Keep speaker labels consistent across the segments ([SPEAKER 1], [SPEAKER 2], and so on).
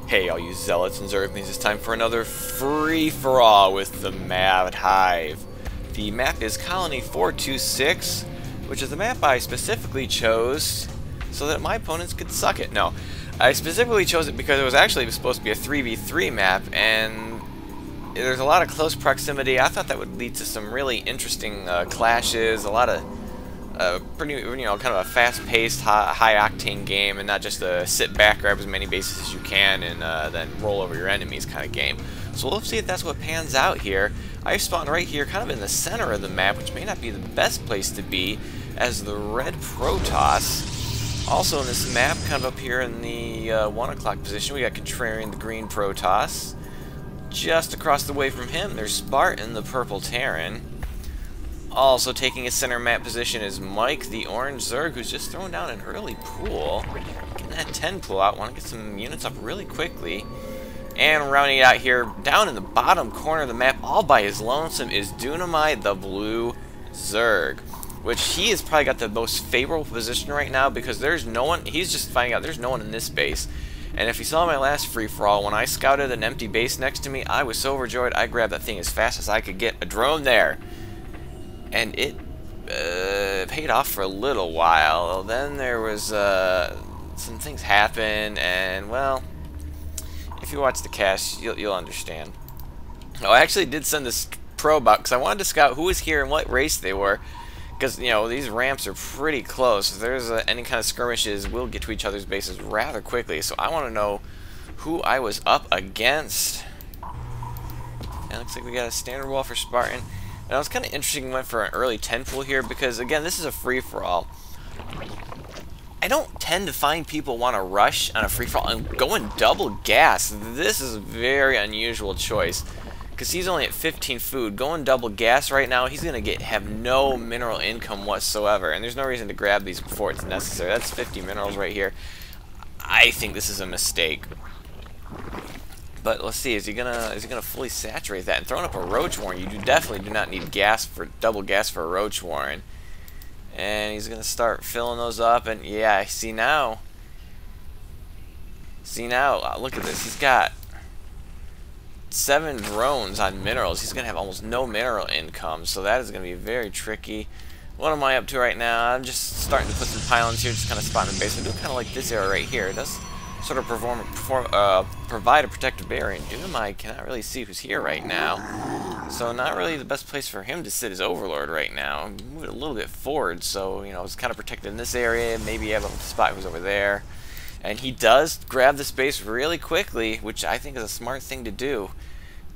[SPEAKER 1] Hey, all you zealots and zerglings, it's time for another free-for-all with the Mad Hive. The map is Colony 426, which is the map I specifically chose so that my opponents could suck it. No, I specifically chose it because it was actually supposed to be a 3v3 map, and there's a lot of close proximity. I thought that would lead to some really interesting clashes, a lot of pretty, kind of a fast-paced, high-octane game, and not just a sit back, grab as many bases as you can, and then roll over your enemies kind of game. So we'll see if that's what pans out here. I spawned right here, kind of in the center of the map, which may not be the best place to be, as the red Protoss. Also in this map, kind of up here in the 1 o'clock position, we got Contrarian, the green Protoss. Just across the way from him, there's Spartan, the purple Terran. Also taking his center map position is Mike, the orange Zerg, who's just throwing down an early pool. Getting that 10 pool out, want to get some units up really quickly. And rounding it out here, down in the bottom corner of the map, all by his lonesome, is Dunamai, the blue Zerg. Which he has probably got the most favorable position right now because there's no one, he's just finding out there's no one in this base. And if you saw my last free-for-all, when I scouted an empty base next to me, I was so overjoyed I grabbed that thing as fast as I could get a drone there. And it paid off for a little while. Then there was some things happened, and well, if you watch the cast, you'll understand. Oh, I actually did send this probe out because I wanted to scout who was here and what race they were, because these ramps are pretty close. If there's any kind of skirmishes, we'll get to each other's bases rather quickly. So I want to know who I was up against. And it looks like we got a standard wall for Spartan. Now it's kind of interesting we went for an early 10 pool here because, again, this is a free-for-all. I don't tend to find people want to rush on a free-for-all and going double gas. This is a very unusual choice because he's only at 15 food. Going double gas right now, he's going to have no mineral income whatsoever, and there's no reason to grab these before it's necessary. That's 50 minerals right here. I think this is a mistake. But let's see, is he gonna fully saturate that? And throwing up a Roach Warren, you definitely do not need double gas for a Roach Warren. And he's gonna start filling those up, and yeah, see now, look at this. He's got 7 drones on minerals. He's gonna have almost no mineral income, so that is gonna be very tricky. What am I up to right now? I'm just starting to put some pylons here, just kind of spotting the base. I do kind of like this area right here. It does sort of provide a protective barrier, and Dunamai cannot really see who's here right now. So not really the best place for him to sit as Overlord right now. Move it a little bit forward, so it's kind of protected in this area. Maybe you have a spot who's over there. And he does grab the space really quickly, which I think is a smart thing to do.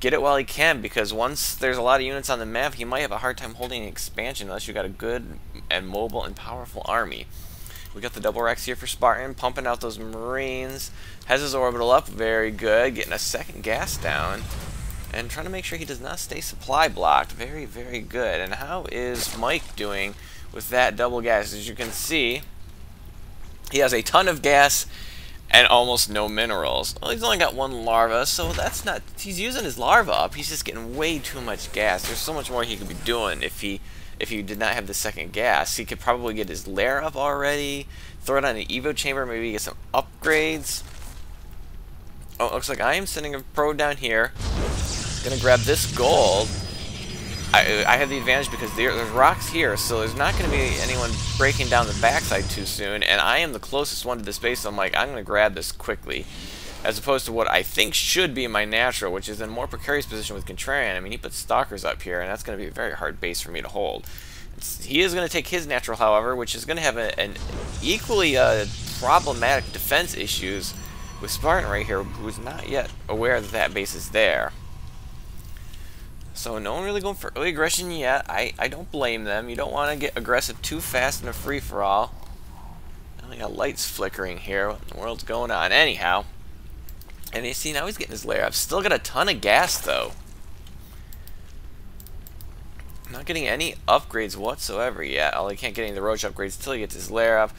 [SPEAKER 1] Get it while he can, because once there's a lot of units on the map, he might have a hard time holding an expansion unless you got a good and mobile and powerful army. We got the double Rex here for Spartan, pumping out those Marines. Has his orbital up, very good. Getting a second gas down. And trying to make sure he does not stay supply blocked. Very, very good. And how is Mike doing with that double gas? As you can see, he has a ton of gas and almost no minerals. Well, he's only got 1 larva, so that's not... He's using his larva up. He's just getting way too much gas. There's so much more he could be doing if he did not have the second gas. He could probably get his lair up already, throw it on an Evo chamber, maybe get some upgrades. Oh, it looks like I am sending a probe down here. Gonna grab this gold. I have the advantage because there's rocks here, so there's not going to be anyone breaking down the backside too soon, and I am the closest one to the space, so I'm like, I'm going to grab this quickly. As opposed to what I think should be my natural, which is in a more precarious position with Contrarian. I mean, he puts Stalkers up here, and that's going to be a very hard base for me to hold. He is going to take his natural, however, which is going to have an equally problematic defense issues with Spartan right here, who is not yet aware that that base is there. So no one really going for early aggression yet. I don't blame them. You don't want to get aggressive too fast in a free-for-all. I only got lights flickering here. What in the world's going on? Anyhow. And you see, now he's getting his lair up. Still got a ton of gas, though. Not getting any upgrades whatsoever yet. Although he can't get any of the Roach upgrades until he gets his lair up.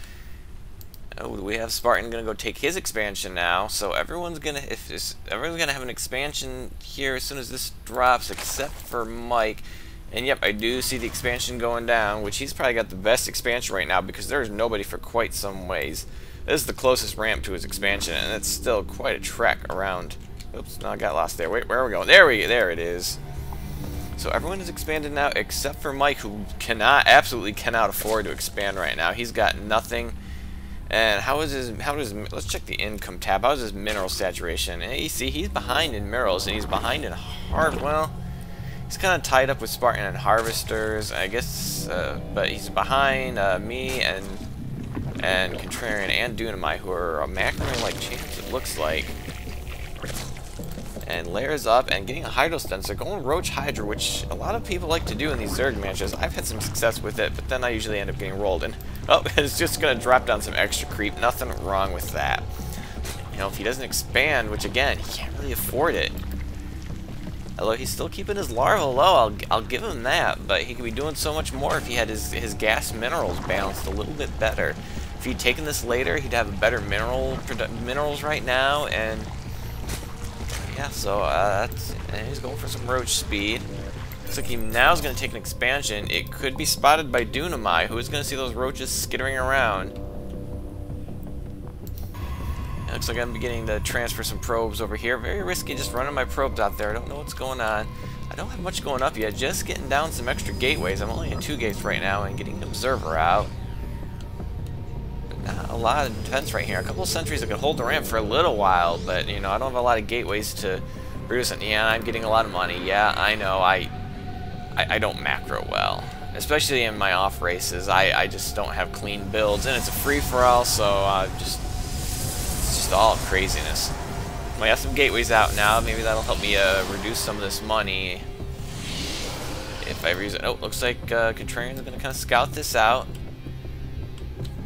[SPEAKER 1] Oh, we have Spartan gonna go take his expansion now. So everyone's gonna have an expansion here as soon as this drops, except for Mike. And yep, I do see the expansion going down, which he's probably got the best expansion right now because there's nobody for quite some ways. This is the closest ramp to his expansion, and it's still quite a trek around. Oops, no, I got lost there. Wait, where are we going? There it is. So everyone is expanded now except for Mike, who absolutely cannot afford to expand right now. He's got nothing. And let's check the income tab. How's his mineral saturation? And you see, he's behind in minerals, and he's behind in well, he's kind of tied up with Spartan and harvesters, I guess, but he's behind me and Contrarian and Dunamai, who are a macro-like champs, it looks like. And layers up and getting a Hydro Stencer, going Roach Hydra, which a lot of people like to do in these Zerg matches. I've had some success with it, but then I usually end up getting rolled. And oh, it's just going to drop down some extra creep. Nothing wrong with that. You know, if he doesn't expand, which again, he can't really afford it. Although he's still keeping his larva low, I'll give him that. But he could be doing so much more if he had his gas minerals balanced a little bit better. If he'd taken this later, he'd have a better minerals right now, and yeah, so and he's going for some roach speed. Looks like he now is going to take an expansion. It could be spotted by Dunamai, who is going to see those roaches skittering around. It looks like I'm beginning to transfer some probes over here. Very risky just running my probes out there. I don't know what's going on. I don't have much going up yet. Just getting down some extra gateways. I'm only at 2 gates right now and getting an observer out. Not a lot of defense right here. A couple of sentries that can hold the ramp for a little while, but you know, I don't have a lot of gateways to produce it. Yeah, I'm getting a lot of money. Yeah, I know. I don't macro well, especially in my off races. I just don't have clean builds, and it's a free for all, so it's just all craziness. I have some gateways out now. Maybe that'll help me reduce some of this money if I ever use it. Oh, looks like Contrarians are going to kind of scout this out.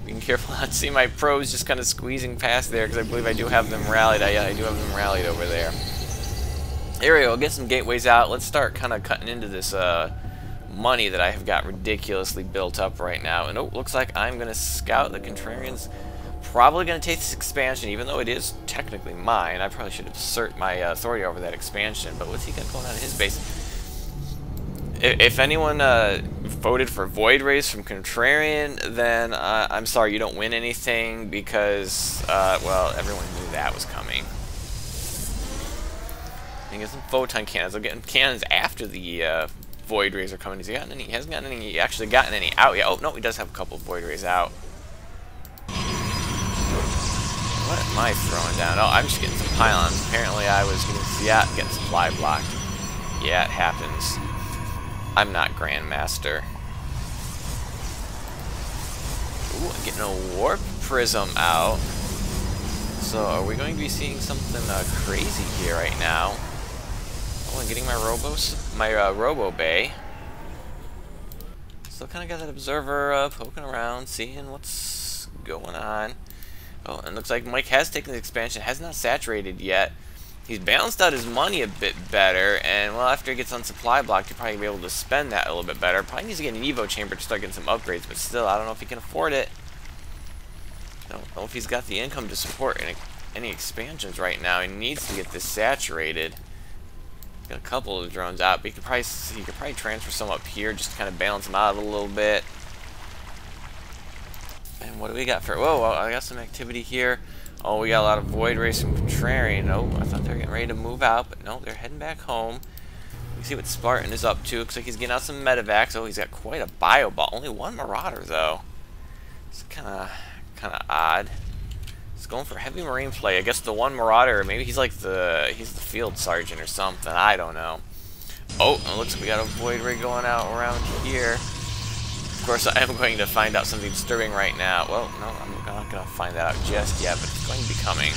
[SPEAKER 1] Being careful not to see my pros just kind of squeezing past there, because I believe I do have them rallied. I do have them rallied over there. Here we go. Get some gateways out. Let's start kind of cutting into this money that I have got ridiculously built up right now. And oh, looks like I'm going to scout the Contrarians. Probably going to take this expansion, even though it is technically mine. I probably should assert my authority over that expansion. But what's he got going on in his base? If anyone voted for Void Rays from Contrarian, then I'm sorry, you don't win anything because, well, everyone knew that was coming. He gets some photon cannons. I'll get cannons after the Void Rays are coming. Has he gotten any? He hasn't gotten any. Actually, gotten any out yet? Oh no, he does have a couple of Void Rays out. What am I throwing down? Oh, I'm just getting some pylons. Apparently, I was getting supply blocked. Yeah, it happens. I'm not Grandmaster. Ooh, I'm getting a Warp Prism out. So, are we going to be seeing something crazy here right now? Oh, I'm getting my Robo Bay. Still kind of got that observer poking around, seeing what's going on. Oh, and it looks like Mike has taken the expansion, has not saturated yet. He's balanced out his money a bit better, and well, after he gets on supply blocked, he'll probably be able to spend that a little bit better. Probably needs to get an Evo chamber to start getting some upgrades, but still, I don't know if he can afford it. I don't know if he's got the income to support any expansions right now. He needs to get this saturated. Got a couple of drones out, but he could probably transfer some up here just to kind of balance them out a little bit. And what do we got for? Whoa, I got some activity here. Oh, we got a lot of Void Rays from Contrarian. Oh, I thought they were getting ready to move out, but no, they're heading back home. You see what Spartan is up to. Looks like he's getting out some medevacs. Oh, he's got quite a bio ball. Only one Marauder though. It's kind of odd. He's going for heavy marine play. I guess the one Marauder, maybe he's like he's the field sergeant or something. I don't know. Oh, it looks like we got a Void Ray going out around here. Of course, I am going to find out something disturbing right now. Well, no, I'm not going to find that out just yet, but it's going to be coming.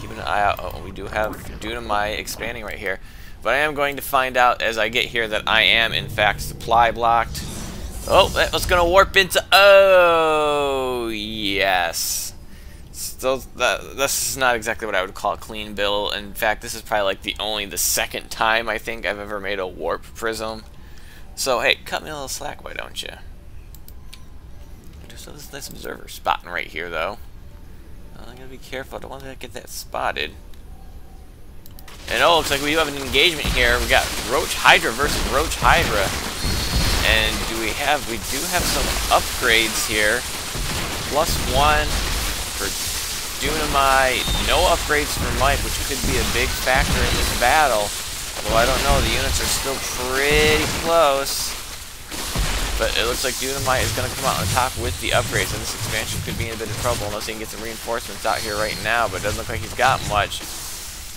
[SPEAKER 1] Keeping an eye out. Oh, we do have Dunamai expanding right here. But I am going to find out as I get here that I am, in fact, supply blocked. Oh, that was going to warp into... Oh, yes. So this is not exactly what I would call a clean build. In fact, this is probably like the second time I think I've ever made a warp prism. So hey, cut me a little slack, why don't you? Just this nice observer spotting right here, though. I'm gonna be careful. I don't want to get that spotted. And oh, looks like we have an engagement here. We got Roach Hydra versus Roach Hydra, And we do have some upgrades here. +1 for Dunamite, no upgrades for Mike, which could be a big factor in this battle. Although I don't know, the units are still pretty close. But it looks like Dunamite is going to come out on top with the upgrades, and this expansion could be in a bit of trouble unless he can get some reinforcements out here right now, but it doesn't look like he's got much.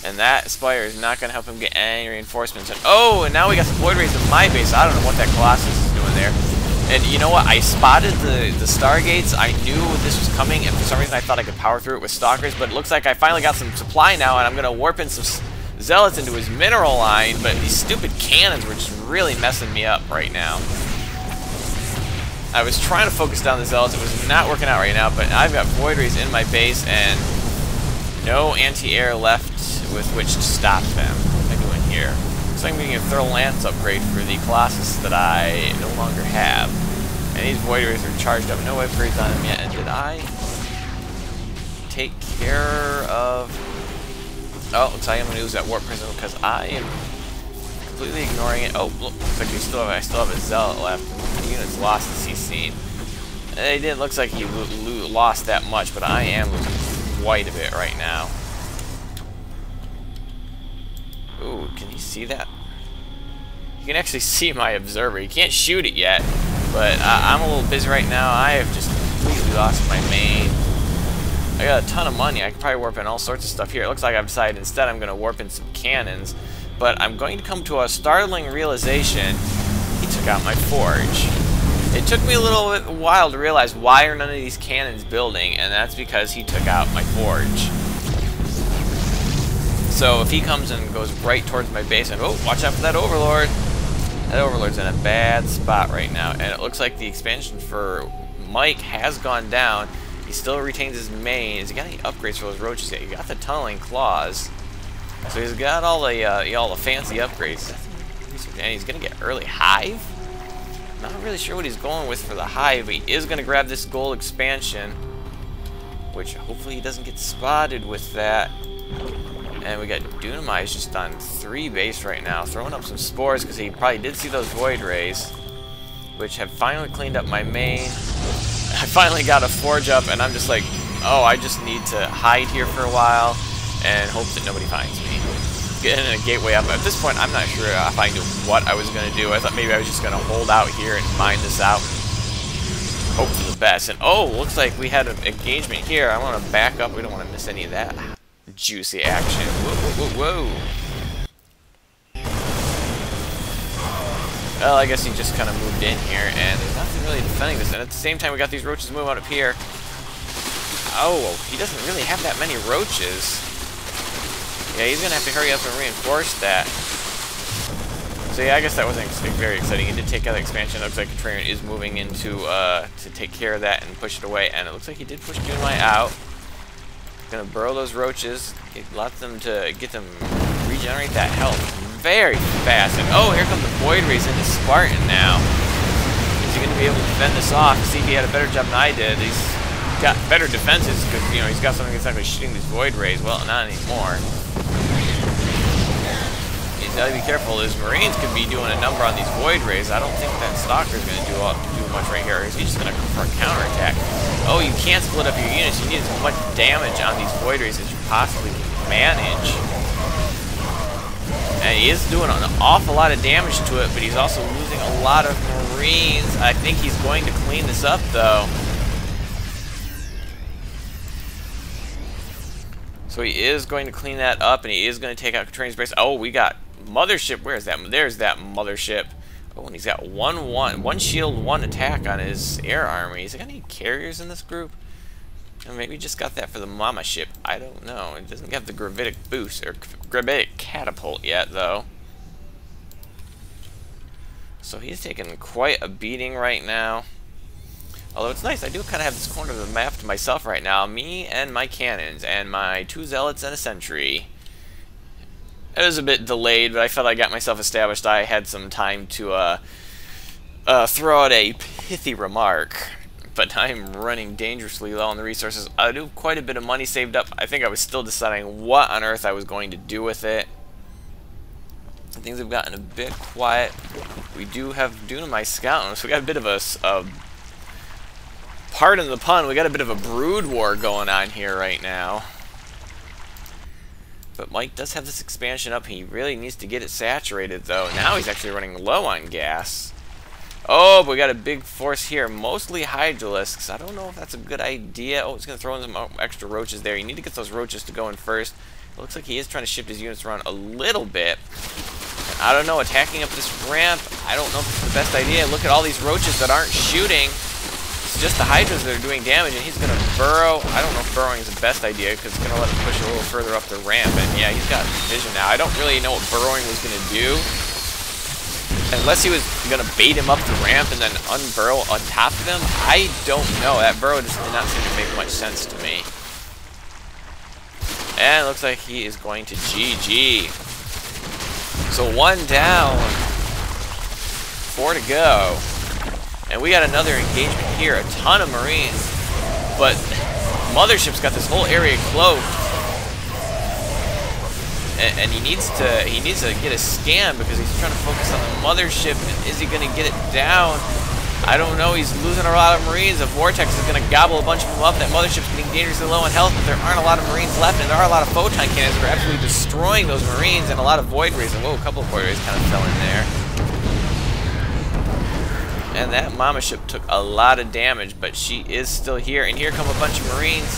[SPEAKER 1] And that Spire is not going to help him get any reinforcements. And oh, and now we got some Void Rays in my base. I don't know what that Colossus is doing there. And you know what? I spotted the Stargates. I knew this was coming, and for some reason I thought I could power through it with Stalkers, but it looks like I finally got some supply now, and I'm going to warp in some Zealots into his mineral line, but these stupid cannons were just really messing me up right now. I was trying to focus down the Zealots. It was not working out right now, but I've got Void Rays in my base, and no anti-air left with which to stop them. What am I doing here? Looks like I'm getting a Thorough Lance upgrade for the Colossus that I no longer have. And these Void Rays are charged up. No upgrades on them yet. And did I take care of... Oh, looks like I'm going to use that Warp Prism because I am completely ignoring it. Oh, look, looks like I still have a Zealot left. The unit's lost as he's seen. It didn't look like he lost that much, but I am losing quite a bit right now. Ooh, can you see that? You can actually see my observer. You can't shoot it yet, but I'm a little busy right now. I have just completely lost my main. I got a ton of money. I could probably warp in all sorts of stuff here. It looks like I've decided instead I'm going to warp in some cannons, but I'm going to come to a startling realization. He took out my forge. It took me a little while to realize why are none of these cannons building, and that's because he took out my forge. So if he comes and goes right towards my base, and oh, watch out for that Overlord. That Overlord's in a bad spot right now, and it looks like the expansion for Mike has gone down. He still retains his main. Has he got any upgrades for those roaches yet? He got the tunneling claws, so he's got all the fancy upgrades, and he's gonna get early hive. Not really sure what he's going with for the hive, but he is gonna grab this gold expansion, which hopefully he doesn't get spotted with that. And we got Dunamite just on 3 base right now, throwing up some spores because he probably did see those Void Rays, which have finally cleaned up my main. I finally got a forge up, and I'm just like, oh, I just need to hide here for a while and hope that nobody finds me. Getting a gateway up. At this point, I'm not sure if I knew what I was going to do. I thought maybe I was just going to hold out here and mine this out and hope for the best. And oh, looks like we had an engagement here. I want to back up. We don't want to miss any of that juicy action. Whoa, whoa, whoa, whoa. Well, I guess he just kind of moved in here, and there's nothing really defending this. And at the same time, we got these roaches moving up here. Oh, he doesn't really have that many roaches. Yeah, he's going to have to hurry up and reinforce that. So yeah, I guess that wasn't very exciting. He did take out the expansion. It looks like Katrina is moving into to take care of that and push it away. And it looks like he did push Dunamite out. Gonna burrow those roaches, get them regenerate that health very fast. And oh, here comes the Void Rays into Spartan now. Is he gonna be able to defend this off? See if he had a better job than I did. He's got better defenses because he's got something that's actually shooting these Void Rays. Well, not anymore. He's gotta be careful. His Marines could be doing a number on these Void Rays. I don't think that Stalker's gonna do much right here. He's just gonna come for a counterattack. Oh, you can't split up your units. You need as much damage on these Void Rays as you possibly can manage. And he is doing an awful lot of damage to it, but he's also losing a lot of Marines. I think he's going to clean this up, though. So he is going to clean that up, and he is going to take out Katrina's base. Oh, we got Mothership. Where is that? There's that Mothership. Oh, and he's got one shield, 1 attack on his air army. Has he got any carriers in this group? Or maybe just got that for the Mama ship. I don't know. It doesn't have the gravitic boost or gravitic catapult yet, though. So he's taking quite a beating right now. Although it's nice, I do kind of have this corner of the map to myself right now. Me and my cannons and my 2 zealots and a sentry. It was a bit delayed, but I felt I got myself established. I had some time to throw out a pithy remark. But I'm running dangerously low on the resources. I do have quite a bit of money saved up. I think I was still deciding what on earth I was going to do with it. Things have gotten a bit quiet. we do have Dunamai scouting, so we got a bit of a pardon the pun, we got a bit of a brood war going on here right now. But Mike does have this expansion up. He really needs to get it saturated, though. Now he's actually running low on gas. Oh, but we got a big force here. Mostly Hydralisks. I don't know if that's a good idea. Oh, it's going to throw in some extra roaches there. You need to get those roaches to go in first. It looks like he is trying to shift his units around a little bit. I don't know. Attacking up this ramp, I don't know if it's the best idea. Look at all these roaches that aren't shooting. It's just the Hydras that are doing damage, and he's going to burrow. I don't know if burrowing is the best idea, because it's going to let him push a little further up the ramp. And yeah, he's got vision now. I don't really know what burrowing was going to do. Unless he was going to bait him up the ramp and then unburrow on top of him. I don't know. That burrow just did not seem to make much sense to me. And it looks like he is going to GG. So 1 down. 4 to go. And we got another engagement here. A ton of Marines. But Mothership's got this whole area cloaked. And he needs to get a scan because he's trying to focus on the Mothership. And is he going to get it down? I don't know. He's losing a lot of Marines. A Vortex is going to gobble a bunch of them up. That Mothership's getting dangerously low on health, but there aren't a lot of Marines left, and there are a lot of Photon Cannons that are absolutely destroying those Marines, and a lot of Void Rays. And whoa, a couple of Void Rays kind of fell in there. And that Mama Ship took a lot of damage, but she is still here. And here come a bunch of Marines.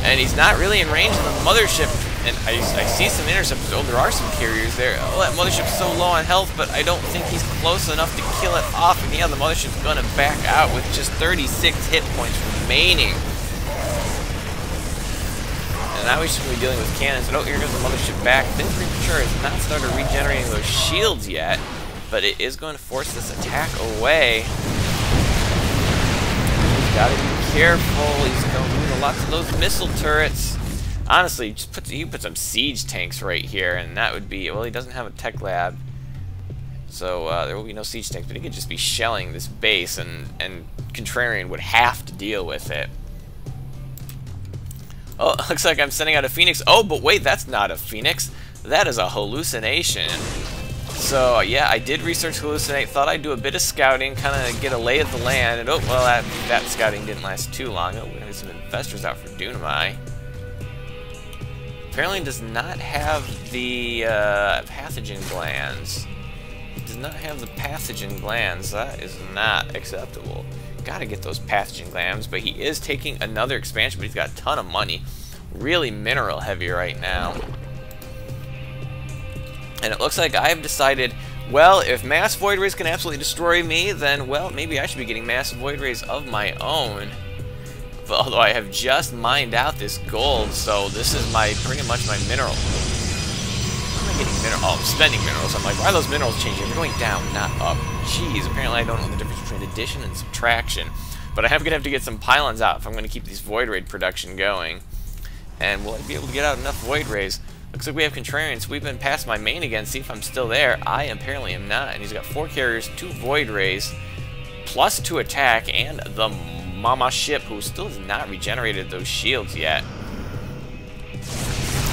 [SPEAKER 1] And he's not really in range of the Mothership. And I see some interceptors. Oh, there are some carriers there. Oh, that Mothership's so low on health, but I don't think he's close enough to kill it off. And yeah, the Mothership's going to back out with just 36 hit points remaining. And now he's just going to be dealing with cannons. And oh, here goes the Mothership back. Been premature. It's not started regenerating those shields yet. But it is going to force this attack away. He's got to be careful. He's going to lose lots of those missile turrets. Honestly, just you put some siege tanks right here, and that would be... Well, he doesn't have a tech lab, so there will be no siege tanks. But he could just be shelling this base, and Contrarian would have to deal with it. Oh, it looks like I'm sending out a Phoenix. Oh, but wait, that's not a Phoenix. That is a hallucination. So, yeah, I did research hallucinate, thought I'd do a bit of scouting, kind of get a lay of the land, and oh, well, that scouting didn't last too long. Oh, we have some investors out for Dunamai. Apparently does not have the pathogen glands. It does not have the pathogen glands. That is not acceptable. Gotta get those pathogen glands, but he is taking another expansion, but he's got a ton of money. Really mineral heavy right now. And it looks like I have decided, well, if mass void rays can absolutely destroy me, then, well, maybe I should be getting massive void rays of my own. But although I have just mined out this gold, so this is pretty much my mineral. How am I getting mineral? Oh, I'm spending minerals. I'm like, why are those minerals changing? They're going down, not up. Jeez, apparently I don't know the difference between addition and subtraction. But I am going to have to get some pylons out if I'm going to keep these void ray production going. And will I be able to get out enough void rays? Looks like we have Contrarian sweeping past my main again, see if I'm still there. I apparently am not, and he's got 4 carriers, 2 Void Rays, plus 2 attack, and the Mama Ship, who still has not regenerated those shields yet.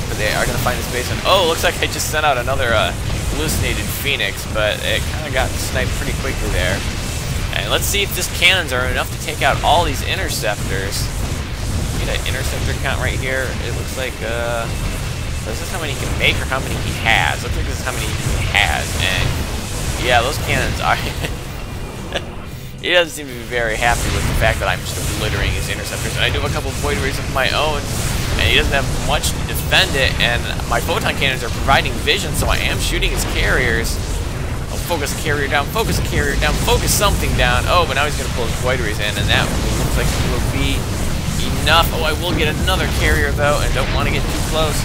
[SPEAKER 1] But they are going to find this base, and oh, looks like I just sent out another hallucinated Phoenix, but it kind of got sniped pretty quickly there. And let's see if this cannons are enough to take out all these interceptors. Get an interceptor count right here. It looks like, so is this how many he can make or how many he has? Looks like this is how many he has. And yeah, those cannons are... He doesn't seem to be very happy with the fact that I'm just obliterating his interceptors. And I do have a couple of void rays of my own, and he doesn't have much to defend it. And my photon cannons are providing vision, so I am shooting his carriers. I'll focus a carrier down, focus a carrier down, focus something down. Oh, but now he's going to pull his void rays in, and that looks like it will be enough. Oh, I will get another carrier, though, and don't want to get too close.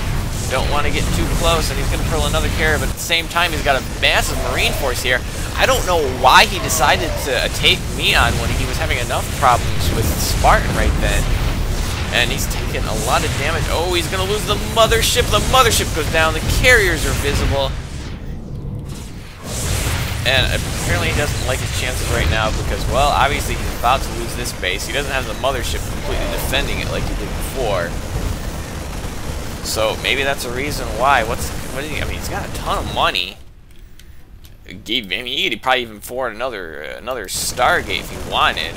[SPEAKER 1] Don't want to get too close, and he's going to pull another carrier, but at the same time, he's got a massive marine force here. I don't know why he decided to take me on when he was having enough problems with Spartan right then. And he's taking a lot of damage. Oh, he's going to lose the mothership. The mothership goes down. The carriers are visible. And apparently he doesn't like his chances right now because, well, obviously he's about to lose this base. He doesn't have the mothership completely defending it like he did before. So maybe that's a reason why. What is he? I mean, he's got a ton of money. I mean, he could probably even afford another Stargate if he wanted.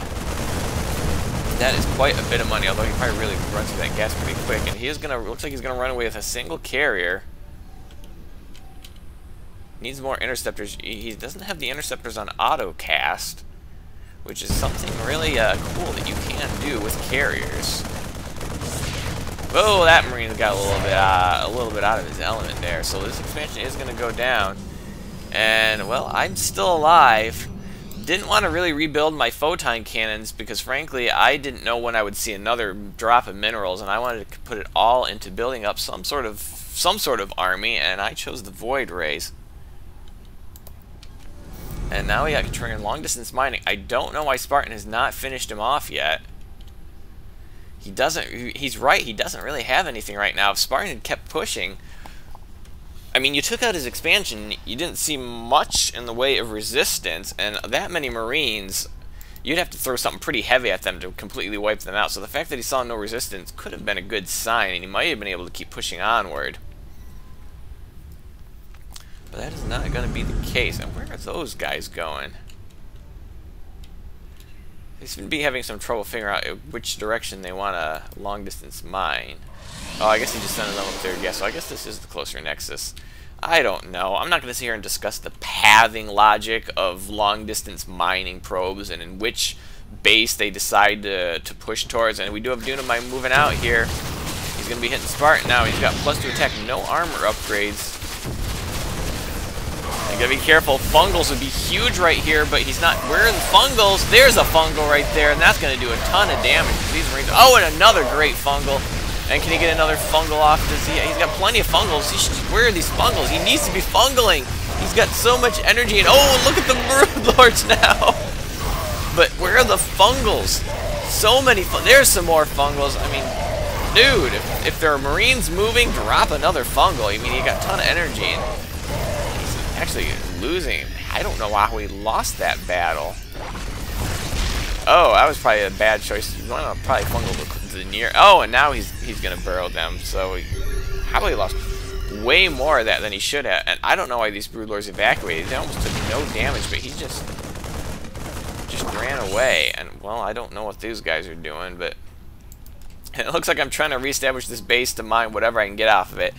[SPEAKER 1] That is quite a bit of money, although he probably really runs through that gas pretty quick. And he is gonna, looks like he's gonna run away with a single carrier. Needs more interceptors. He doesn't have the interceptors on auto cast, which is something really cool that you can do with carriers. Oh, that Marine got a little bit out of his element there. So this expansion is going to go down. And well, I'm still alive. Didn't want to really rebuild my photon cannons because frankly, I didn't know when I would see another drop of minerals, and I wanted to put it all into building up some sort of army, and I chose the Void Rays. And now we got Contrarian long distance mining. I don't know why Spartan has not finished him off yet. He doesn't. He's right. He doesn't really have anything right now. If Spartan had kept pushing, I mean, you took out his expansion. You didn't see much in the way of resistance, and that many Marines, you'd have to throw something pretty heavy at them to completely wipe them out. So the fact that he saw no resistance could have been a good sign, and he might have been able to keep pushing onward. But that is not going to be the case. And where are those guys going? They seem to be having some trouble figuring out which direction they want to long-distance mine. Oh, I guess he just sent them up there. Yeah, so I guess this is the closer nexus. I don't know. I'm not going to sit here and discuss the pathing logic of long-distance mining probes and in which base they decide to push towards. And we do have Dunamite moving out here. He's going to be hitting Spartan now. He's got +2 attack, no armor upgrades. You gotta be careful. Fungals would be huge right here, but he's not. Where are the Fungals? There's a Fungal right there, and that's gonna do a ton of damage to these Marines. Oh, and another great Fungal. And can he get another Fungal off? Does he? He's got plenty of Fungals. Where are these Fungals? He needs to be Fungling. He's got so much energy, and oh, look at the Broodlords now. But where are the Fungals? So many. There's some more Fungals. I mean, dude, if there are Marines moving, drop another Fungal. I mean, he got a ton of energy. And actually losing. I don't know why we lost that battle. Oh, that was probably a bad choice. You want to probably Fungal the near. Oh, and now he's gonna burrow them. So he probably lost way more of that than he should have. And I don't know why these Broodlords evacuated. They almost took no damage, but he just ran away. And well, I don't know what these guys are doing, but it looks like I'm trying to reestablish this base to mine whatever I can get off of it.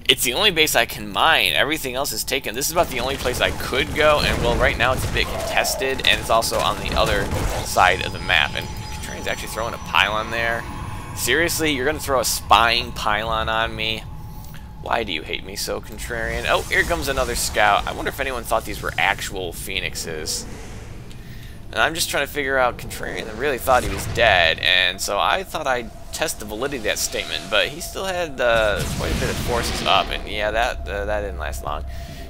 [SPEAKER 1] It's the only base I can mine. Everything else is taken. This is about the only place I could go, and well, right now it's a bit contested, and it's also on the other side of the map. And Contrarian's actually throwing a pylon there. Seriously, you're going to throw a spying pylon on me? Why do you hate me so, Contrarian? Oh, here comes another scout. I wonder if anyone thought these were actual phoenixes. And I'm just trying to figure out, Contrarian really thought he was dead, and so I thought I'd test the validity of that statement, but he still had quite a bit of forces up, and yeah, that didn't last long.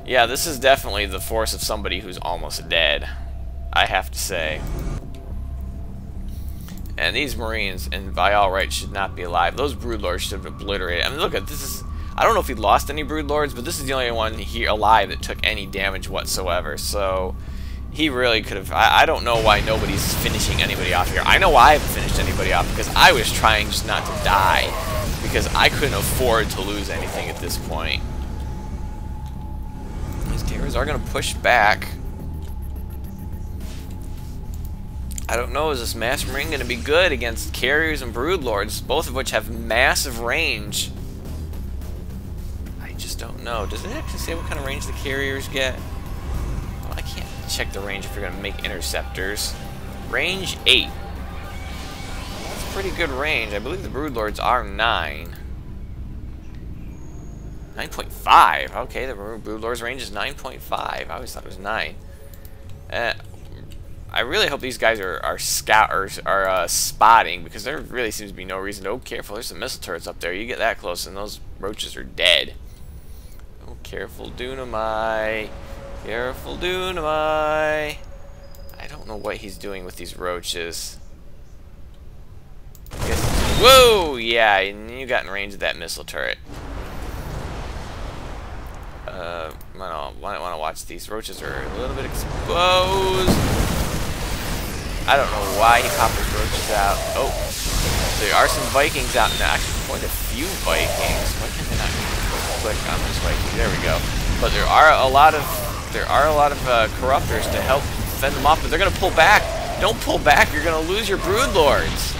[SPEAKER 1] Yeah, this is definitely the force of somebody who's almost dead, I have to say. And these Marines, and by all rights, should not be alive. Those Broodlords should have obliterated. I mean, look at this is. I don't know if he lost any Broodlords, but this is the only one here alive that took any damage whatsoever. So he really could have. I don't know why nobody's finishing anybody off here. I know why I haven't finished anybody off, because I was trying just not to die, because I couldn't afford to lose anything at this point. These carriers are going to push back. I don't know, is this Mass Marine going to be good against carriers and Broodlords, both of which have massive range? I just don't know. Does it actually say what kind of range the carriers get? Well, I can't check the range if you're going to make interceptors. Range 8. That's pretty good range. I believe the Broodlords are 9. 9.5. Okay, the Broodlord's range is 9.5. I always thought it was 9. I really hope these guys are spotting, because there really seems to be no reason to. Oh, careful, there's some missile turrets up there. You get that close and those roaches are dead. Oh, careful, Dunamite. Careful, Dunamite. I don't know what he's doing with these roaches. Whoa! Yeah, you got in range of that missile turret. I want to watch these. Roaches are a little bit exposed. I don't know why he popped his roaches out. Oh, there are some Vikings out now. Actually, quite a few Vikings. Why can they not click on this Viking? There we go. But there are a lot of there are a lot of corruptors to help fend them off, but they're going to pull back. Don't pull back, you're going to lose your broodlords.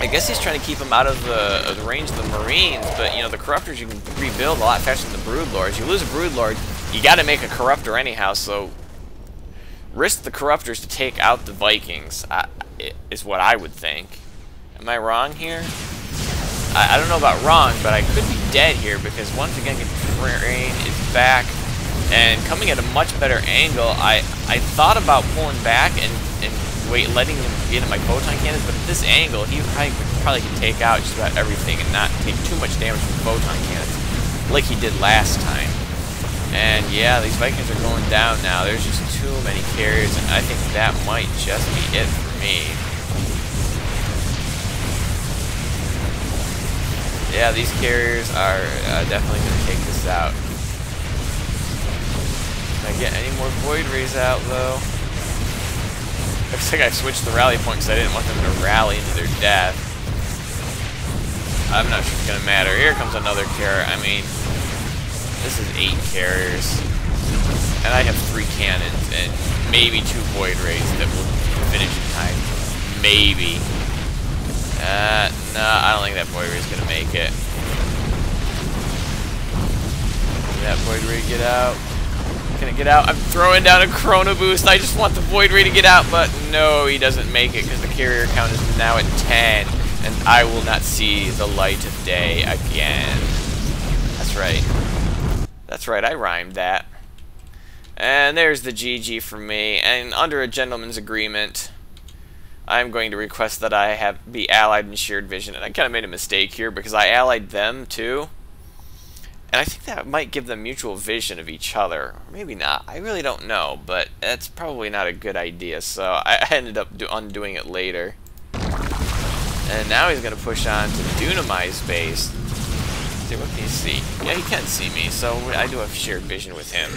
[SPEAKER 1] I guess he's trying to keep them out of the range of the Marines, but, you know, the corruptors you can rebuild a lot faster than the broodlords. You lose a broodlord, you got to make a corruptor anyhow, so risk the corruptors to take out the Vikings, is what I would think. Am I wrong here? I don't know about wrong, but I could be dead here because once again, terrain is back and coming at a much better angle. I thought about pulling back and letting him get in my photon cannons, but at this angle, he probably could take out just about everything and not take too much damage from photon cannons, like he did last time. And yeah, these Vikings are going down now. There's just too many carriers, and I think that might just be it for me. Yeah, these carriers are definitely going to take this out. Can I get any more Void Rays out, though? Looks like I switched the rally point because I didn't want them to rally into their death. I'm not sure it's going to matter. Here comes another carrier. I mean, this is 8 carriers. And I have 3 cannons and maybe 2 Void Rays that will finish in time. Maybe. No, I don't think that Void Ray is going to make it. Can that Void Ray get out? Can it get out? I'm throwing down a Chrono Boost. I just want the Void Ray to get out, but no, he doesn't make it because the carrier count is now at 10, and I will not see the light of day again. That's right. That's right, I rhymed that. And there's the GG for me, and under a gentleman's agreement, I'm going to request that I be allied in shared vision, and I kind of made a mistake here because I allied them too, and I think that might give them mutual vision of each other, or maybe not. I really don't know, but that's probably not a good idea. So I ended up undoing it later, and now he's going to push on to Dunamai's base. Let's see, what can he see? Yeah, he can see me, so I do have shared vision with him.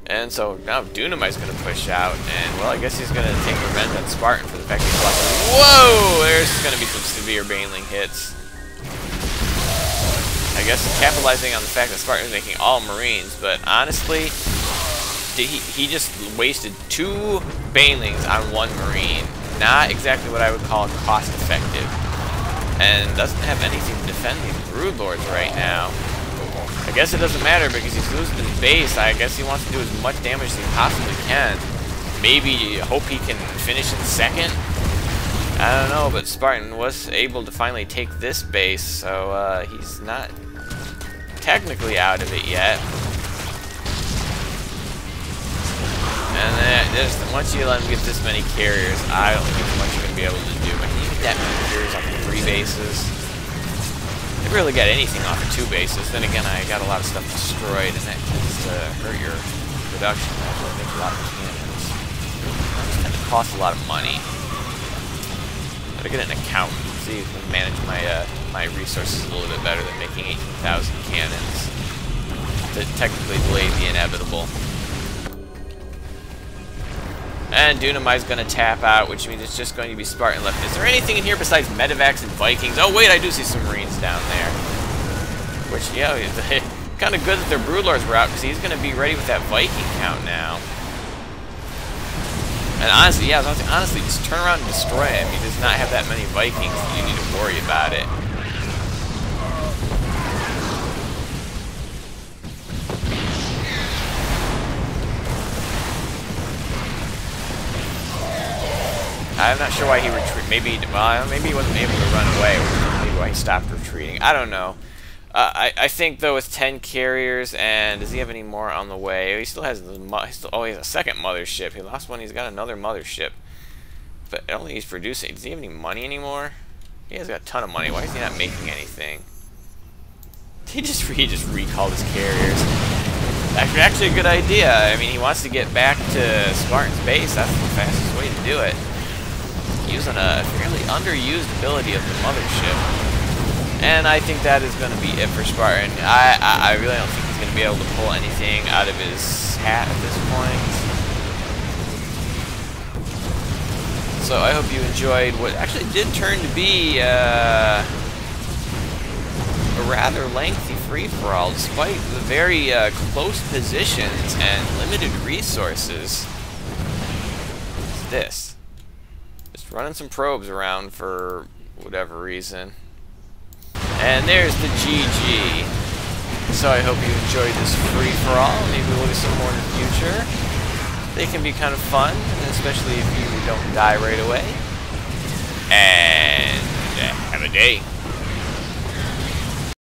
[SPEAKER 1] And so now Dunamai's going to push out, and well, I guess he's going to take revenge on Spartan for the fact that he lost. Whoa! There's going to be some severe baneling hits. I guess capitalizing on the fact that Spartan is making all Marines, but honestly, he just wasted 2 banelings on 1 Marine. Not exactly what I would call cost effective, and doesn't have anything to defend these broodlords right now. I guess it doesn't matter because he's losing his base. I guess he wants to do as much damage as he possibly can. Maybe hope he can finish in second. I don't know, but Spartan was able to finally take this base, so he's not technically out of it yet. And then just once you let him get this many carriers, I don't think there's much you're going to be able to do. But can you get that many carriers off of 3 bases? I really got anything off of 2 bases. Then again, I got a lot of stuff destroyed, and that tends to hurt your production. That will make a lot of cannons. It tends to cost a lot of money. Gotta get an accountant. See if I can manage my resources a little bit better than making 18,000 cannons to technically delay the inevitable. And Dunamai's going to tap out, which means it's just going to be Spartan left. Is there anything in here besides Medivacs and Vikings? Oh, wait, I do see some Marines down there. Which, yeah, kind of good that their Broodlords were out, because he's going to be ready with that Viking count now. And honestly, yeah, honestly, just turn around and destroy him. He does not have that many Vikings. You need to worry about it. I'm not sure why he retreated. Maybe he wasn't able to run away, or maybe why he stopped retreating. I don't know. I think though with 10 carriers, and does he have any more on the way? He still has he has a second mothership. He lost one. He's got another mothership, but I don't think he's producing. Does he have any money anymore? He has got a ton of money. Why is he not making anything? He just recalled his carriers. That's actually a good idea. I mean, he wants to get back to Spartan's base. That's the fastest way to do it. Using a fairly underused ability of the mothership. And I think that is going to be it for Spartan. I really don't think he's going to be able to pull anything out of his hat at this point. So I hope you enjoyed what actually did turn to be a rather lengthy free-for-all, despite the very close positions and limited resources. What's this? Just running some probes around for whatever reason. And there's the GG. So I hope you enjoyed this free-for-all. Maybe we'll do some more in the future. They can be kind of fun, especially if you don't die right away. And have a day.